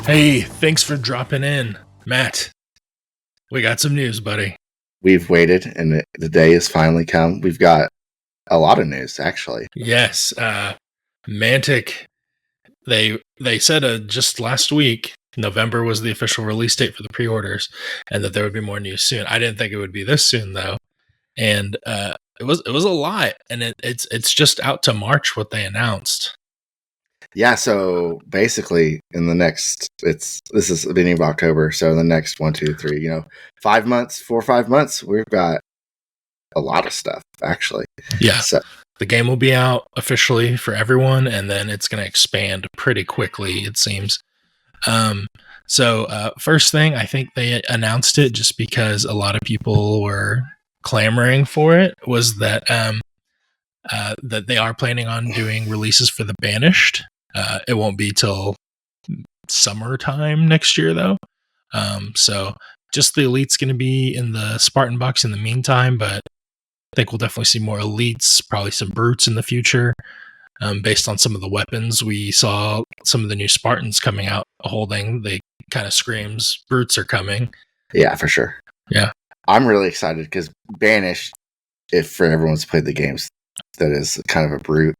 Hey, thanks for dropping in. Matt, we got some news, buddy. We've waited, and the day has finally come. We've got a lot of news, actually. Yes, Mantic, they said just last week, November was the official release date for the pre-orders, and that there would be more news soon. I didn't think it would be this soon, though. And it was a lot, and it's just out to March what they announced. Yeah, so basically in the next, this is the beginning of October, so in the next 1, 2, 3, 5 months, 4 or 5 months, we've got a lot of stuff, actually. Yeah, so the game will be out officially for everyone, and then it's going to expand pretty quickly, it seems. So first thing, I think they announced it just because a lot of people were clamoring for it, was that that they are planning on doing releases for the Banished. It won't be till summertime next year, though. So just the Elite's going to be in the Spartan box in the meantime, but I think we'll definitely see more Elites, probably some Brutes in the future. Based on some of the weapons we saw, some of the new Spartans coming out holding, they kind of screams Brutes are coming. Yeah, for sure. Yeah. I'm really excited because Banished, if for everyone's played the games, that is kind of a Brute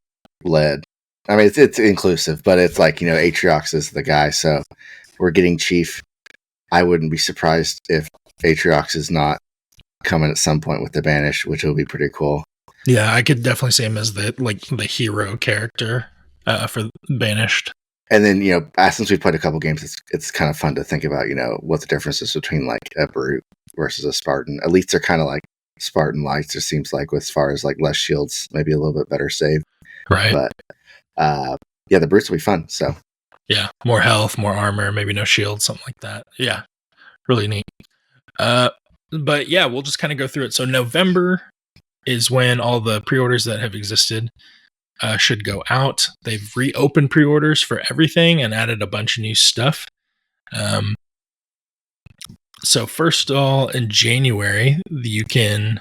led. I mean, it's inclusive, but it's like, Atriox is the guy, so we're getting Chief. I wouldn't be surprised if Atriox is not coming at some point with the Banished, which will be pretty cool. Yeah, I could definitely see him as the hero character for Banished. And then, since we've played a couple games, it's kind of fun to think about, what the difference is between like a Brute versus a Spartan. Elites are kind of like Spartan lights, it seems like, as far as like less shields, maybe a little bit better save. Right. But yeah, the Brutes will be fun. So yeah, more health, more armor, maybe no shield, something like that. Yeah, really neat. But yeah, we'll just kind of go through it. So November is when all the pre-orders that have existed should go out. They've reopened pre-orders for everything and added a bunch of new stuff. So first of all, in January, you can,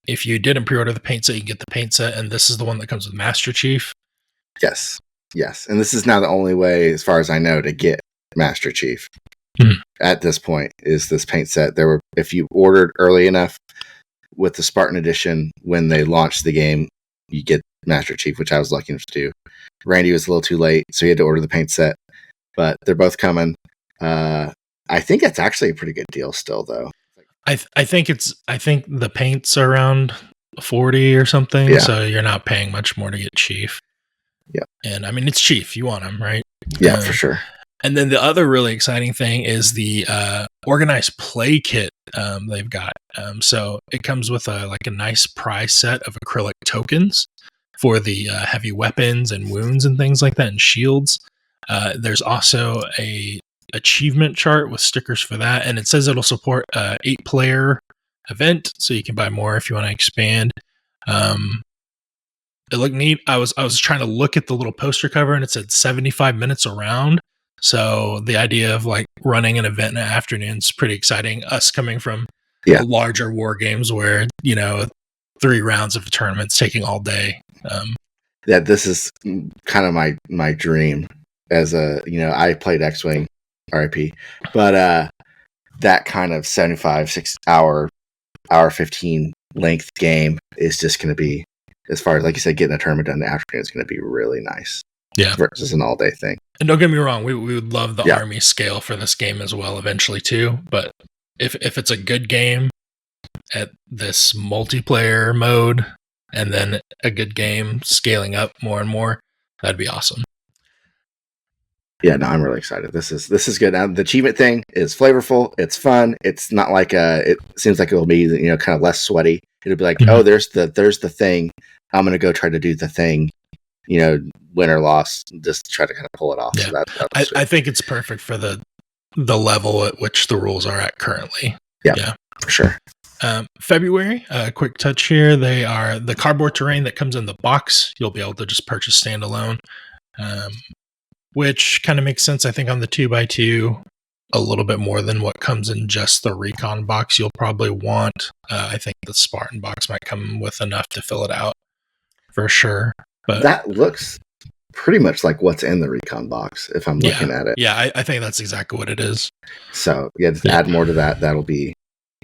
if you didn't pre-order the paint set, you can get the paint set, and this is the one that comes with Master Chief. Yes. And this is now the only way, as far as I know, to get Master Chief. At this point, is this paint set. If you ordered early enough with the Spartan Edition, when they launched the game, you get Master Chief, which I was lucky enough to do. Randy was a little too late, so he had to order the paint set. But they're both coming. I think it's actually a pretty good deal still, though. I think the paint's around 40 or something, yeah. So you're not paying much more to get Chief. Yeah. And I mean, it's Chief. You want him, right? Yeah, for sure. And then the other really exciting thing is the organized play kit they've got. So it comes with a nice prize set of acrylic tokens for the heavy weapons and wounds and things like that, and shields. There's also a achievement chart with stickers for that, and it says it'll support 8-player event, so you can buy more if you want to expand. It looked neat. I was trying to look at the little poster cover, and it said 75 minutes around. So the idea of running an event in the afternoon is pretty exciting. Us coming from larger war games where 3 rounds of tournaments taking all day. Yeah, this is kind of my dream. As I played X-Wing, RIP, but that kind of 75 hour 15 length game is just going to be, as far as like you said, getting a tournament done in the afternoon is going to be really nice. Yeah, versus an all-day thing. And don't get me wrong, we would love the army scale for this game as well eventually too. But if it's a good game at this multiplayer mode, and then a good game scaling up more and more, that'd be awesome. Yeah, no, I'm really excited. This is good. Now, the achievement thing is flavorful. It's fun. It's not like it seems like it will be kind of less sweaty. It'll be like, oh, there's the thing. I'm gonna go try to do the thing. Win or loss, just try to kind of pull it off. Yeah. So I think it's perfect for the level at which the rules are at currently. Yeah, for sure. February, quick touch here. They are the cardboard terrain that comes in the box. You'll be able to just purchase standalone, which kind of makes sense, I think, on the 2x2 a little bit more than what comes in just the Recon box. You'll probably want, I think the Spartan box might come with enough to fill it out for sure. But that looks pretty much like what's in the recon box if I'm looking at it. Yeah, I think that's exactly what it is. So just add more to that. That'll be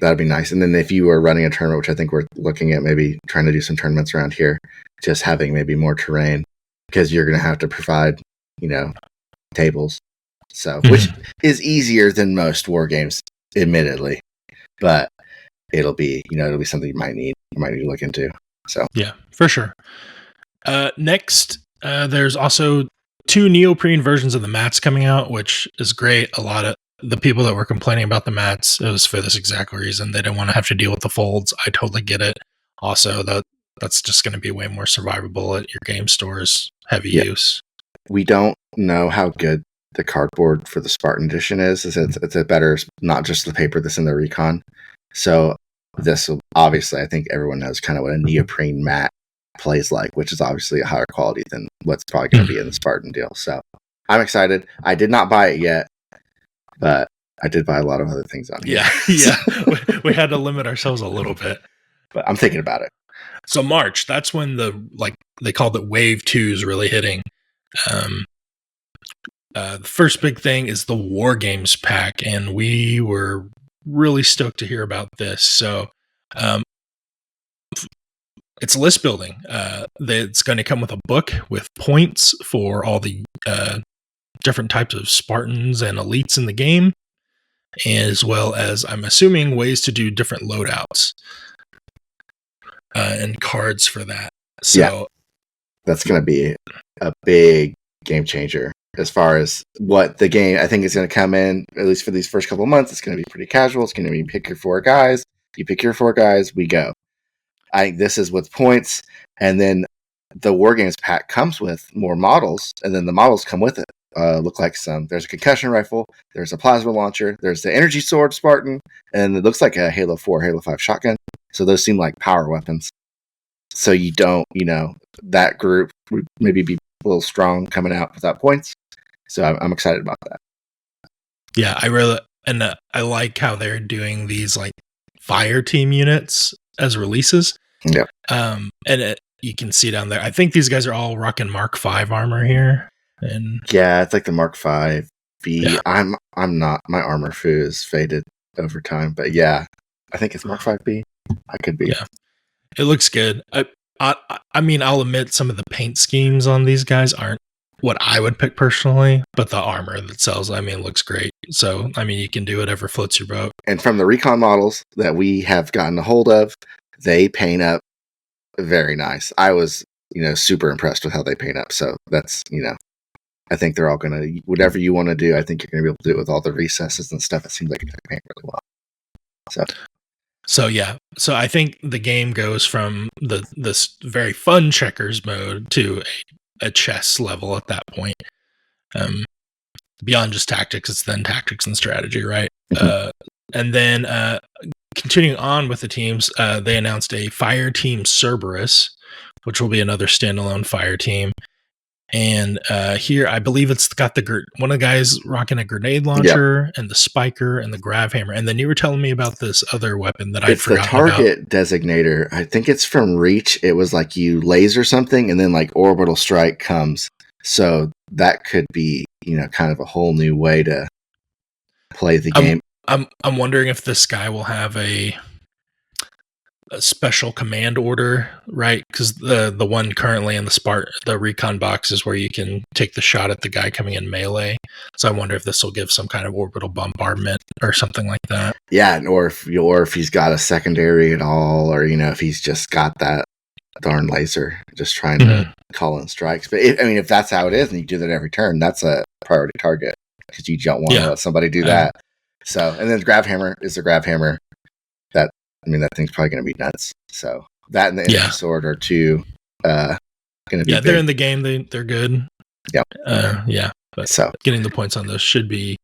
nice. And then if you were running a tournament, which I think we're looking at maybe trying to do some tournaments around here, just having maybe more terrain, because you're going to have to provide, tables. So, which is easier than most war games, admittedly, but it'll be something you might need to look into. So yeah, for sure. Next, there's also 2 neoprene versions of the mats coming out, which is great. A lot of the people that were complaining about the mats, it was for this exact reason. They didn't want to have to deal with the folds. I totally get it. Also, that's just going to be way more survivable at your game stores. Heavy use. We don't know how good the cardboard for the Spartan edition is. It's a better, not just the paper that's in the recon. So this will, obviously, I think everyone knows kind of what a neoprene mat plays like, which is obviously a higher quality than what's probably going to be in the Spartan deal. So I'm excited. I did not buy it yet, but I did buy a lot of other things on here. Yeah. we had to limit ourselves a little bit, but I'm thinking about it. So March, that's when they called it Wave 2 is really hitting. The first big thing is the War Games pack, and we were really stoked to hear about this. So it's list building. It's going to come with a book with points for all the different types of Spartans and elites in the game, as well as, I'm assuming, ways to do different loadouts and cards for that. So that's going to be a big game changer as far as what the game, I think, is going to come in, at least for these first couple of months. It's going to be pretty casual. It's going to be pick your 4 guys. You pick your 4 guys, we go. I think this is with points, and then the War Games pack comes with more models, and then the models come with it. Look like there's a concussion rifle, there's a plasma launcher, there's the energy sword Spartan, and it looks like a Halo 4, Halo 5 shotgun. So those seem like power weapons. So you don't, that group would maybe be a little strong coming out without points. So I'm excited about that. Yeah, I like how they're doing these like fire team units as releases. Yeah. You can see down there. I think these guys are all rocking Mark V armor here. And yeah, it's like the Mark V B. Yeah. I'm not. My armor foo is faded over time, but yeah, I think it's Mark V B. I could be. Yeah, it looks good. I mean, I'll admit some of the paint schemes on these guys aren't what I would pick personally, but the armor that sells, looks great. So, you can do whatever floats your boat. And from the recon models that we have gotten a hold of, they paint up very nice. I was, super impressed with how they paint up. So that's, I think they're all going to, whatever you want to do, I think you're going to be able to do it with all the recesses and stuff. It seems like they paint really well. So yeah. So I think the game goes from this very fun checkers mode to a chess level at that point. Beyond just tactics, it's then tactics and strategy, right? Mm-hmm. And then continuing on with the teams, they announced a fire team Cerberus, which will be another standalone fire team. And here, I believe it's got one of the guys rocking a grenade launcher and the spiker and the grav hammer. And then you were telling me about this other weapon that I forgot about. It's the target designator. I think it's from Reach. It was like you laser something and then like orbital strike comes. So that could be, kind of a whole new way to play the game. I'm wondering if this guy will have a special command order, right? Because the one currently in the recon box is where you can take the shot at the guy coming in melee. So I wonder if this will give some kind of orbital bombardment or something like that. Yeah, or if he's got a secondary at all, or if he's just got that darn laser just trying to call in strikes. But if that's how it is, and you do that every turn, that's a priority target because you don't want to let somebody do that. So, and then the grav hammer is the grav hammer. That thing's probably going to be nuts. So that and the energy sword are two going to be. Yeah, they're in the game. They're good. Yeah. But getting the points on those should be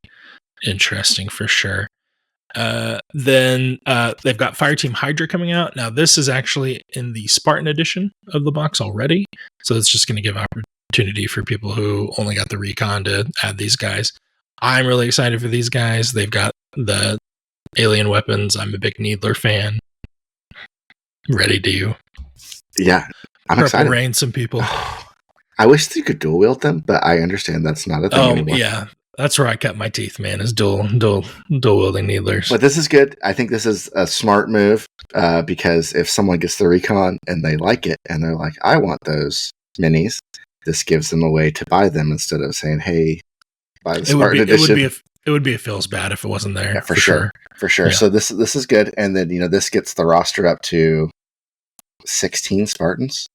interesting for sure. Then they've got Fireteam Hydra coming out. Now this is actually in the Spartan edition of the box already. So it's just going to give opportunity for people who only got the recon to add these guys. I'm really excited for these guys. They've got the alien weapons. I'm a big Needler fan. Ready to I'm Purple excited. Rain some people. I wish you could dual wield them, but I understand that's not a thing anymore. Yeah. That's where I cut my teeth, man, is dual wielding needlers. But this is good. I think this is a smart move because if someone gets the recon and they like it and they're like, I want those minis, this gives them a way to buy them instead of saying, hey, buy the Spartan edition. It would be a feels bad if it wasn't there. Yeah, for sure. Yeah. So this is good. And then, this gets the roster up to 16 Spartans,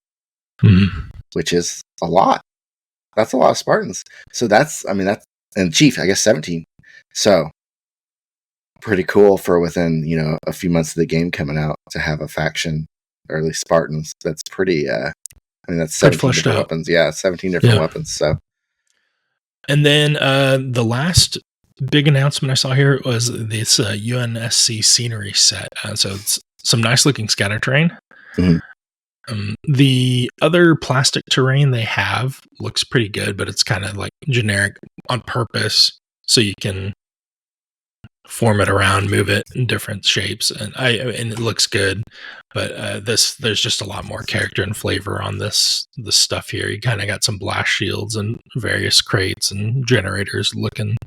which is a lot. That's a lot of Spartans. So and Chief, I guess 17. So pretty cool for within, a few months of the game coming out to have a faction, or at least Spartans. That's pretty, that's 17 different weapons. Yeah, 17 different weapons. So. And then the last big announcement I saw here was this UNSC Scenery set. So it's some nice looking scatter terrain. Mm-hmm. The other plastic terrain they have looks pretty good, but it's kind of like generic on purpose, so you can form it around, move it in different shapes, and it looks good. But there's just a lot more character and flavor on this stuff here. You kind of got some blast shields and various crates and generators looking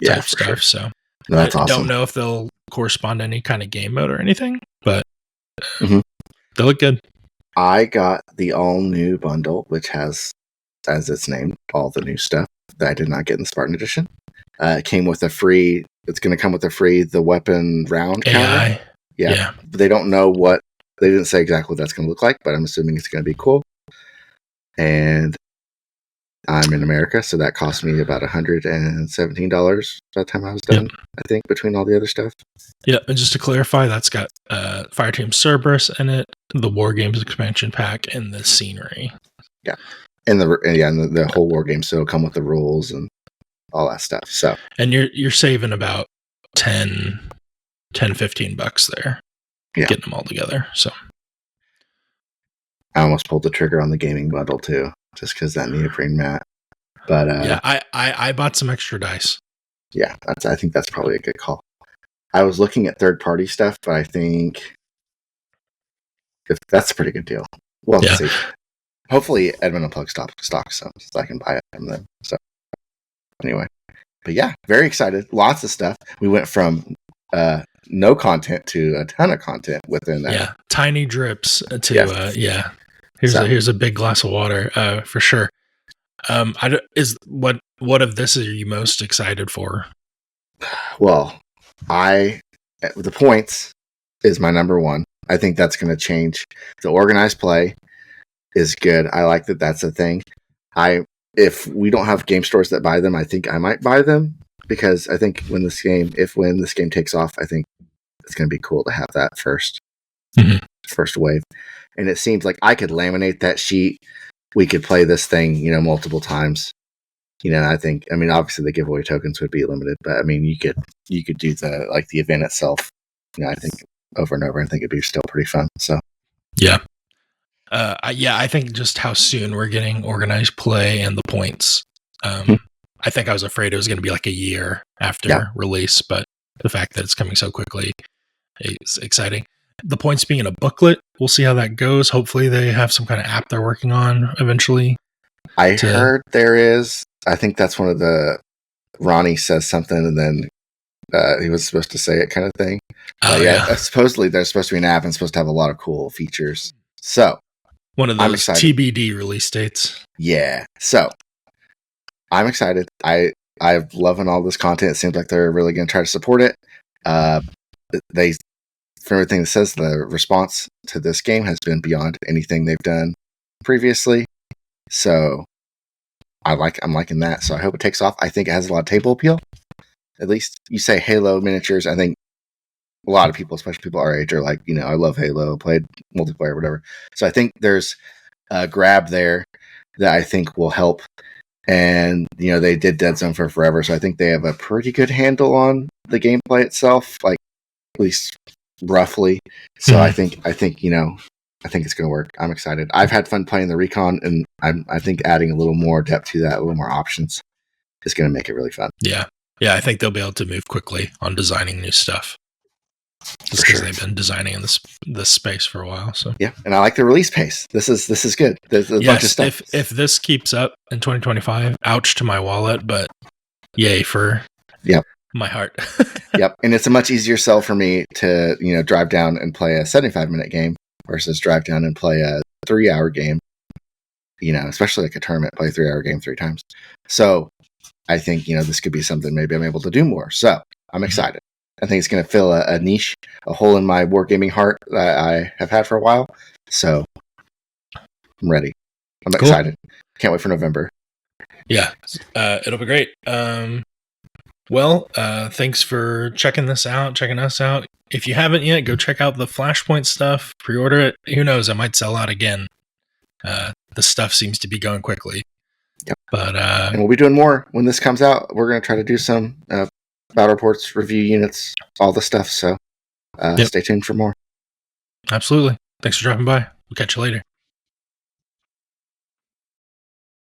type stuff. Sure. So that's awesome. I don't know if they'll correspond to any kind of game mode or anything, but they look good. I got the all new bundle, which has, as it's named, all the new stuff that I did not get in the Spartan edition. It came with it's going to come with the weapon round counter. Yeah. But they don't know they didn't say exactly what that's going to look like, but I'm assuming it's going to be cool. And I'm in America, so that cost me about $117 by the time I was done, I think, between all the other stuff. Yeah, and just to clarify, that's got Fireteam Cerberus in it, the War Games expansion pack, and the scenery. Yeah. And the whole War Game, so it'll come with the rules and all that stuff. So, and you're saving about $15 there, getting them all together. So, I almost pulled the trigger on the gaming bundle too, just because that neoprene mat. But I bought some extra dice. Yeah, I think that's probably a good call. I was looking at third party stuff, but I think that's a pretty good deal. Well, let's see. Hopefully, Edmund will plug stock some so I can buy it from them. So, anyway, but yeah, very excited. Lots of stuff. We went from no content to a ton of content within that. Yeah, tiny drips to Here's a big glass of water for sure. What of this are you most excited for? Well, the points is my number one. I think that's going to change. The organized play is good. I like that that's a thing. If we don't have game stores that buy them, I think I might buy them, because I think when this game takes off, I think it's going to be cool to have that first wave. And it seems like I could laminate that sheet. We could play this thing, multiple times. Obviously the giveaway tokens would be limited, but you could do the event itself. I think over and over. I think it'd be still pretty fun. So, yeah. I think just how soon we're getting organized play and the points. I think I was afraid it was going to be like a year after release, but the fact that it's coming so quickly is exciting. The points being in a booklet, we'll see how that goes. Hopefully they have some kind of app they're working on eventually. I heard there is. I think that's one of the Ronnie says something and then he was supposed to say it kind of thing. Supposedly there's supposed to be an app and supposed to have a lot of cool features. So one of those TBD release dates. Yeah. So I'm excited. I'm loving all this content. It seems like they're really going to try to support it. For everything that says, the response to this game has been beyond anything they've done previously. So I'm liking that. So I hope it takes off. I think it has a lot of table appeal. At least you say Halo miniatures. I think a lot of people, especially people our age, are like, I love Halo, played multiplayer, whatever. So I think there's a grab there that I think will help. And, they did Dead Zone for forever. So I think they have a pretty good handle on the gameplay itself, like at least roughly. So I think it's going to work. I'm excited. I've had fun playing the Recon, and I think adding a little more depth to that, a little more options, is going to make it really fun. Yeah. Yeah, I think they'll be able to move quickly on designing new stuff. just because they've been designing in this space for a while. So yeah, and I like the release pace. This is good. There's a bunch of stuff. If this keeps up in 2025, ouch to my wallet, but yay for my heart. Yep, and it's a much easier sell for me to drive down and play a 75-minute game versus drive down and play a 3-hour game. Especially like a tournament, play a 3-hour game 3 times. So I think this could be something maybe I'm able to do more. So I'm excited. I think it's going to fill a niche, a hole in my wargaming heart that I have had for a while. So I'm ready. I'm excited. Can't wait for November. Yeah, it'll be great. Thanks for checking us out. If you haven't yet, go check out the Flashpoint stuff. Pre-order it. Who knows? I might sell out again. The stuff seems to be going quickly. Yep. But and we'll be doing more when this comes out. We're going to try to do some battle reports, review units, all the stuff. So stay tuned for more. Absolutely. Thanks for dropping by. We'll catch you later.